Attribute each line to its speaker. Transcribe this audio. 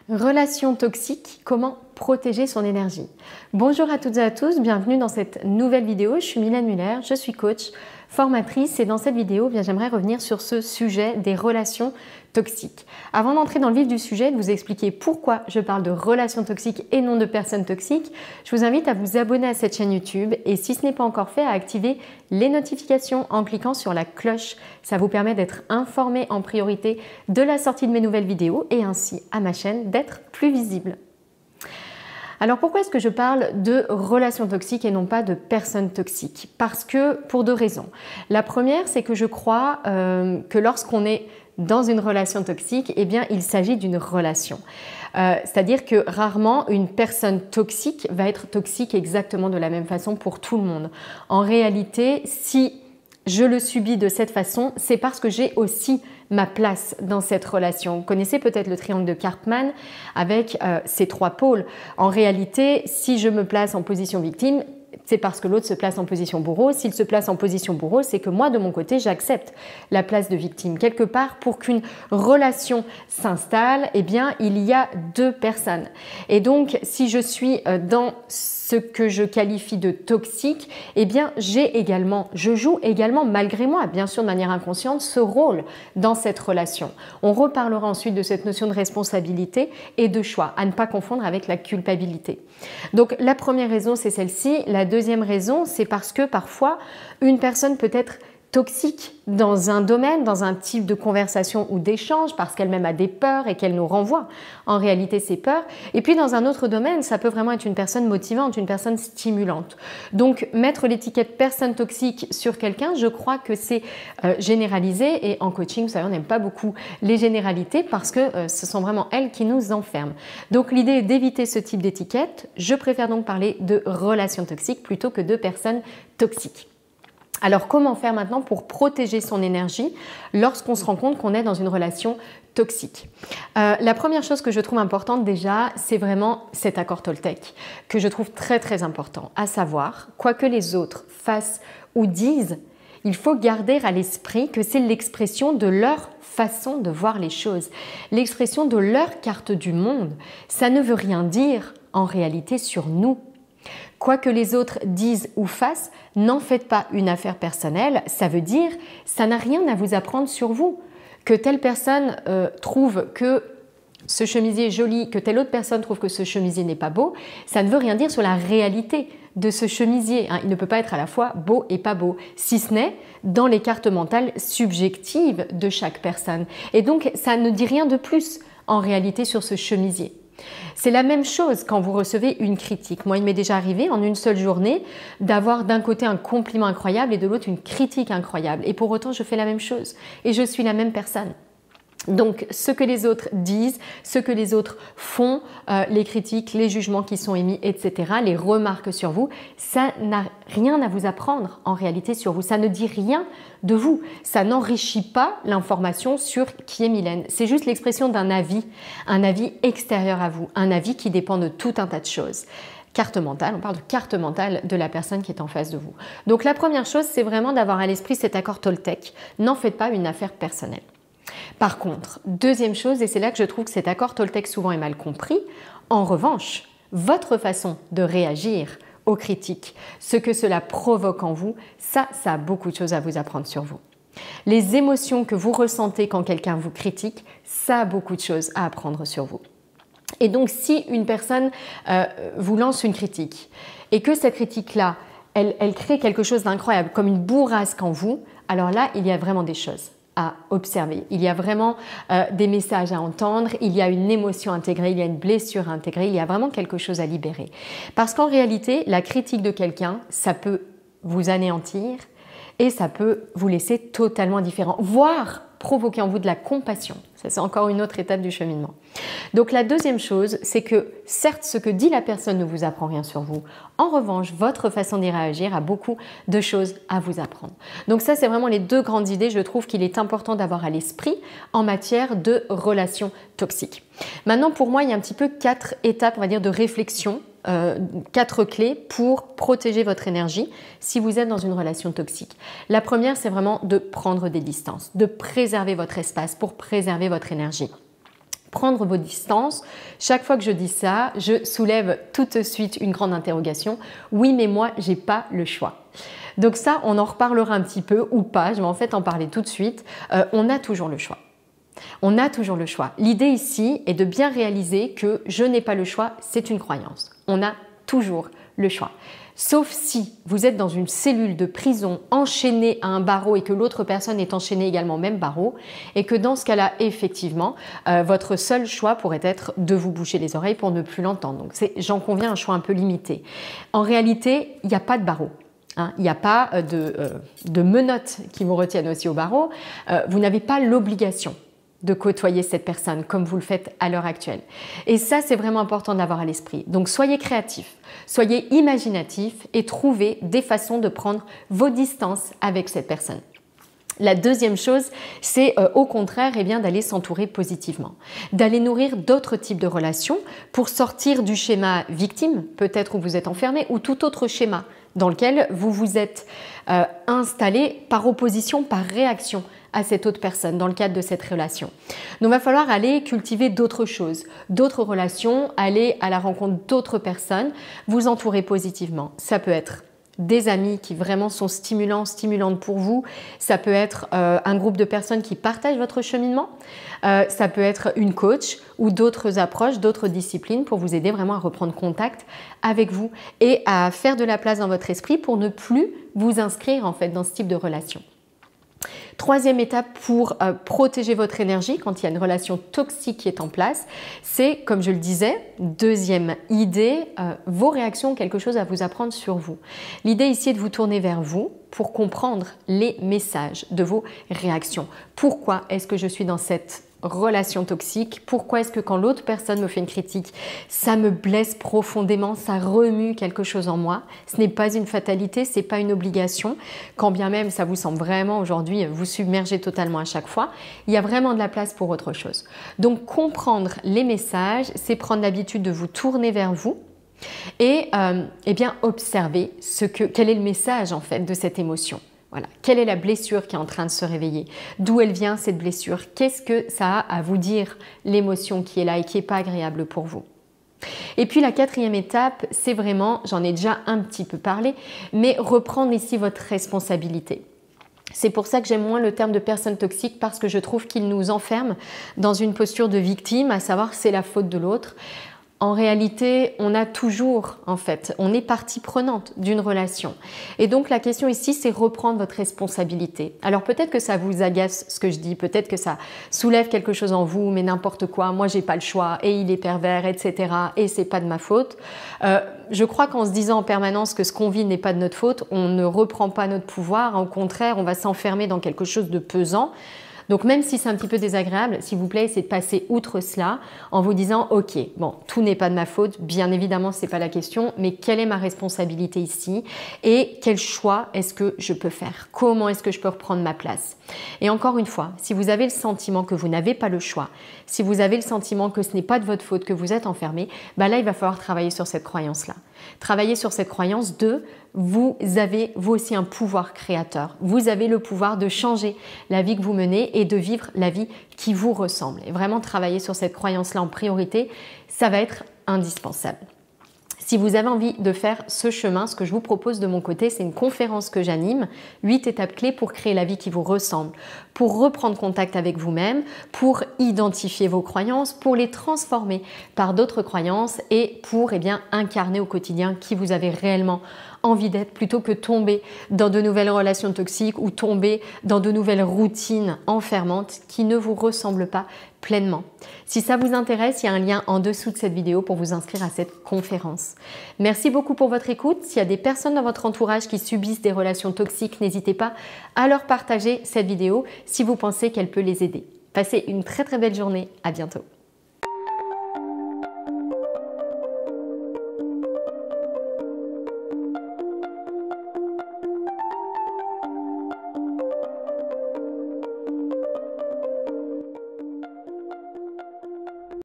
Speaker 1: Relation toxique, comment protéger son énergie? Bonjour à toutes et à tous, bienvenue dans cette nouvelle vidéo. Je suis Mylène Muller, je suis coach, formatrice et dans cette vidéo, j'aimerais revenir sur ce sujet des relations toxiques. Avant d'entrer dans le vif du sujet, de vous expliquer pourquoi je parle de relations toxiques et non de personnes toxiques, je vous invite à vous abonner à cette chaîne YouTube et si ce n'est pas encore fait, à activer les notifications en cliquant sur la cloche. Ça vous permet d'être informé en priorité de la sortie de mes nouvelles vidéos et ainsi à ma chaîne d'être plus visible. Alors pourquoi est-ce que je parle de relations toxiques et non pas de personnes toxiques? Parce que pour deux raisons. La première, c'est que je crois que lorsqu'on est dans une relation toxique, eh bien il s'agit d'une relation. C'est-à-dire que rarement une personne toxique va être toxique exactement de la même façon pour tout le monde. En réalité, si je le subis de cette façon, c'est parce que j'ai aussi ma place dans cette relation. Vous connaissez peut-être le triangle de Karpman avec ces trois pôles. En réalité, si je me place en position victime, c'est parce que l'autre se place en position bourreau. S'il se place en position bourreau, c'est que moi, de mon côté, j'accepte la place de victime. Quelque part, pour qu'une relation s'installe, eh bien, il y a deux personnes. Et donc, si je suis dans ce que je qualifie de toxique, eh bien, je joue également, malgré moi, bien sûr de manière inconsciente, ce rôle dans cette relation. On reparlera ensuite de cette notion de responsabilité et de choix, à ne pas confondre avec la culpabilité. Donc, la première raison, c'est celle-ci. La deuxième raison, c'est parce que parfois, une personne peut être toxique dans un domaine, dans un type de conversation ou d'échange, parce qu'elle-même a des peurs et qu'elle nous renvoie en réalité ses peurs. Et puis dans un autre domaine, ça peut vraiment être une personne motivante, une personne stimulante. Donc mettre l'étiquette personne toxique sur quelqu'un, je crois que c'est généralisé. Et en coaching, vous savez, on n'aime pas beaucoup les généralités parce que ce sont vraiment elles qui nous enferment. Donc l'idée est d'éviter ce type d'étiquette. Je préfère donc parler de relations toxiques plutôt que de personnes toxiques. Alors, comment faire maintenant pour protéger son énergie lorsqu'on se rend compte qu'on est dans une relation toxique? La première chose que je trouve importante déjà, c'est vraiment cet accord Toltec que je trouve très très important, à savoir, quoi que les autres fassent ou disent, il faut garder à l'esprit que c'est l'expression de leur façon de voir les choses, l'expression de leur carte du monde. Ça ne veut rien dire en réalité sur nous. Quoi que les autres disent ou fassent, n'en faites pas une affaire personnelle. Ça veut dire, ça n'a rien à vous apprendre sur vous. Que telle personne trouve que ce chemisier est joli, que telle autre personne trouve que ce chemisier n'est pas beau, ça ne veut rien dire sur la réalité de ce chemisier. Il ne peut pas être à la fois beau et pas beau, si ce n'est dans les cartes mentales subjectives de chaque personne. Et donc, ça ne dit rien de plus en réalité sur ce chemisier. C'est la même chose quand vous recevez une critique. Moi, il m'est déjà arrivé en une seule journée d'avoir d'un côté un compliment incroyable et de l'autre une critique incroyable. Et pour autant, je fais la même chose et je suis la même personne. Donc, ce que les autres disent, ce que les autres font, les critiques, les jugements qui sont émis, etc., les remarques sur vous, ça n'a rien à vous apprendre en réalité sur vous. Ça ne dit rien de vous. Ça n'enrichit pas l'information sur qui est Mylène. C'est juste l'expression d'un avis extérieur à vous, un avis qui dépend de tout un tas de choses. Carte mentale, on parle de carte mentale de la personne qui est en face de vous. Donc, la première chose, c'est vraiment d'avoir à l'esprit cet accord Toltec. N'en faites pas une affaire personnelle. Par contre, deuxième chose, et c'est là que je trouve que cet accord Toltec souvent est mal compris, en revanche, votre façon de réagir aux critiques, ce que cela provoque en vous, ça a beaucoup de choses à vous apprendre sur vous. Les émotions que vous ressentez quand quelqu'un vous critique, ça a beaucoup de choses à apprendre sur vous. Et donc, si une personne vous lance une critique et que cette critique-là, elle crée quelque chose d'incroyable, comme une bourrasque en vous, alors là, il y a vraiment des choses à observer. Il y a vraiment des messages à entendre, il y a une émotion intégrée, il y a une blessure intégrée, il y a vraiment quelque chose à libérer. Parce qu'en réalité, la critique de quelqu'un, ça peut vous anéantir et ça peut vous laisser totalement différent, voire provoquer en vous de la compassion. Ça, c'est encore une autre étape du cheminement. Donc la deuxième chose, c'est que certes, ce que dit la personne ne vous apprend rien sur vous. En revanche, votre façon d'y réagir a beaucoup de choses à vous apprendre. Donc ça, c'est vraiment les deux grandes idées, je trouve qu'il est important d'avoir à l'esprit en matière de relations toxiques. Maintenant, pour moi, il y a un petit peu 4 étapes, on va dire, de réflexion, 4 clés pour protéger votre énergie si vous êtes dans une relation toxique. La première, c'est vraiment de prendre des distances, de préserver votre espace pour préserver votre énergie. Prendre vos distances. Chaque fois que je dis ça, je soulève tout de suite une grande interrogation. Oui, mais moi, j'ai pas le choix. Donc ça, on en reparlera un petit peu ou pas. Je vais en fait en parler tout de suite. On a toujours le choix. On a toujours le choix. L'idée ici est de bien réaliser que je n'ai pas le choix, c'est une croyance. On a toujours le choix. Sauf si vous êtes dans une cellule de prison enchaînée à un barreau et que l'autre personne est enchaînée également au même barreau et que dans ce cas-là, effectivement, votre seul choix pourrait être de vous boucher les oreilles pour ne plus l'entendre. Donc j'en conviens, un choix un peu limité. En réalité, il n'y a pas de barreau. Il n'y a pas de menottes qui vous retiennent aussi au barreau. Vous n'avez pas l'obligation de côtoyer cette personne comme vous le faites à l'heure actuelle. Et ça, c'est vraiment important d'avoir à l'esprit. Donc, soyez créatifs, soyez imaginatifs et trouvez des façons de prendre vos distances avec cette personne. La deuxième chose, c'est au contraire d'aller s'entourer positivement, d'aller nourrir d'autres types de relations pour sortir du schéma victime, peut-être où vous êtes enfermé, ou tout autre schéma dans lequel vous vous êtes installé par opposition, par réaction à cette autre personne dans le cadre de cette relation. Donc, il va falloir aller cultiver d'autres choses, d'autres relations, aller à la rencontre d'autres personnes, vous entourer positivement. Ça peut être des amis qui vraiment sont stimulants, stimulantes pour vous. Ça peut être un groupe de personnes qui partagent votre cheminement. Ça peut être une coach ou d'autres approches, d'autres disciplines pour vous aider vraiment à reprendre contact avec vous et à faire de la place dans votre esprit pour ne plus vous inscrire en fait dans ce type de relation. Troisième étape pour protéger votre énergie quand il y a une relation toxique qui est en place, c'est, comme je le disais, deuxième idée, vos réactions ont quelque chose à vous apprendre sur vous. L'idée ici est de vous tourner vers vous pour comprendre les messages de vos réactions. Pourquoi est-ce que je suis dans cette relation toxique? Pourquoi est-ce que quand l'autre personne me fait une critique, ça me blesse profondément, ça remue quelque chose en moi? Ce n'est pas une fatalité, ce n'est pas une obligation. Quand bien même ça vous semble vraiment aujourd'hui vous submerger totalement à chaque fois, il y a vraiment de la place pour autre chose. Donc comprendre les messages, c'est prendre l'habitude de vous tourner vers vous et bien observer quel est le message en fait de cette émotion. Voilà. Quelle est la blessure qui est en train de se réveiller? D'où elle vient cette blessure? Qu'est-ce que ça a à vous dire, l'émotion qui est là et qui n'est pas agréable pour vous? Et puis la quatrième étape, c'est vraiment, j'en ai déjà un petit peu parlé, mais reprendre ici votre responsabilité. C'est pour ça que j'aime moins le terme de personne toxique parce que je trouve qu'il nous enferme dans une posture de victime, à savoir c'est la faute de l'autre. En réalité, on a toujours, en fait, on est partie prenante d'une relation. Et donc, la question ici, c'est reprendre votre responsabilité. Alors, peut-être que ça vous agace ce que je dis, peut-être que ça soulève quelque chose en vous, mais n'importe quoi, moi, j'ai pas le choix, et il est pervers, etc., et c'est pas de ma faute. Je crois qu'en se disant en permanence que ce qu'on vit n'est pas de notre faute, on ne reprend pas notre pouvoir, au contraire, on va s'enfermer dans quelque chose de pesant. Donc même si c'est un petit peu désagréable, s'il vous plaît, c'est de passer outre cela en vous disant « Ok, bon, tout n'est pas de ma faute, bien évidemment, ce n'est pas la question, mais quelle est ma responsabilité ici et quel choix est-ce que je peux faire? Comment est-ce que je peux reprendre ma place ?» Et encore une fois, si vous avez le sentiment que vous n'avez pas le choix, si vous avez le sentiment que ce n'est pas de votre faute, que vous êtes enfermé, bah là, il va falloir travailler sur cette croyance-là. Travailler sur cette croyance de vous avez vous aussi un pouvoir créateur. Vous avez le pouvoir de changer la vie que vous menez et de vivre la vie qui vous ressemble. Et vraiment travailler sur cette croyance-là en priorité, ça va être indispensable. Si vous avez envie de faire ce chemin, ce que je vous propose de mon côté, c'est une conférence que j'anime, 8 étapes clés pour créer la vie qui vous ressemble, pour reprendre contact avec vous-même, pour identifier vos croyances, pour les transformer par d'autres croyances et pour incarner au quotidien qui vous avez réellement envie d'être plutôt que tomber dans de nouvelles relations toxiques ou tomber dans de nouvelles routines enfermantes qui ne vous ressemblent pas pleinement. Si ça vous intéresse, il y a un lien en dessous de cette vidéo pour vous inscrire à cette conférence. Merci beaucoup pour votre écoute. S'il y a des personnes dans votre entourage qui subissent des relations toxiques, n'hésitez pas à leur partager cette vidéo si vous pensez qu'elle peut les aider. Passez une très très belle journée. À bientôt.